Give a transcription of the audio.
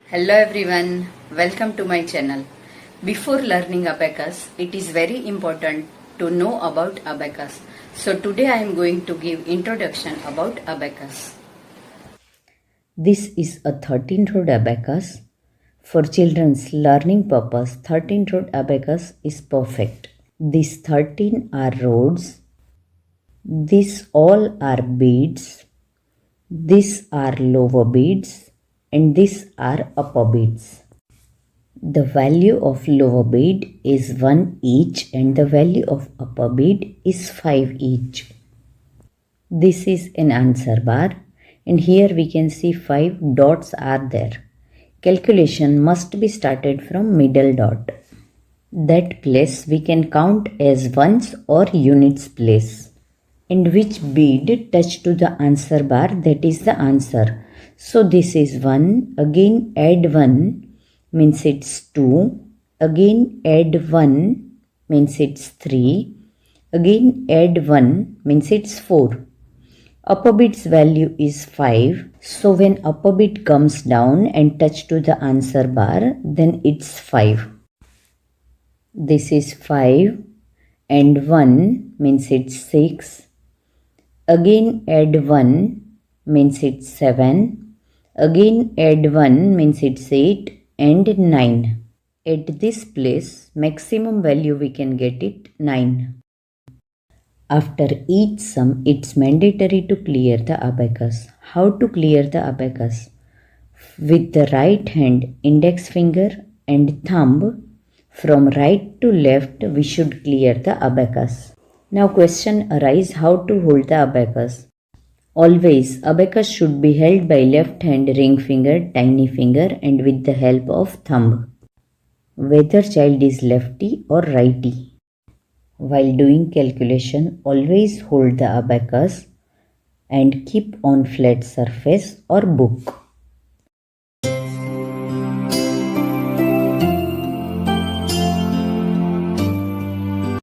Hello everyone, welcome to my channel. Before learning Abacus, it is very important to know about Abacus. So today I am going to give introduction about Abacus. This is a 13-rod abacus. For children's learning purpose, 13-rod abacus is perfect. These 13 are rods. These all are beads. These are lower beads. And these are upper beads. The value of lower bead is 1 each and the value of upper bead is 5 each. This is an answer bar and here we can see 5 dots are there. Calculation must be started from middle dot. That place we can count as ones or units place. And which bead touch to the answer bar, that is the answer. So this is 1, again add 1 means it's 2, again add 1 means it's 3, again add 1 means it's 4. Upper bit's value is 5. So when upper bit comes down and touch to the answer bar, then it's 5. This is 5 and 1 means it's 6. Again add 1 means it's 7. Again add 1 means it's 8 and 9. At this place, maximum value we can get it 9. After each sum, it's mandatory to clear the abacus. How to clear the abacus? With the right hand, index finger and thumb, from right to left, we should clear the abacus. Now question arises how to hold the abacus. Always, abacus should be held by left hand, ring finger, tiny finger and with the help of thumb. Whether child is lefty or righty. While doing calculation, always hold the abacus and keep on flat surface or book.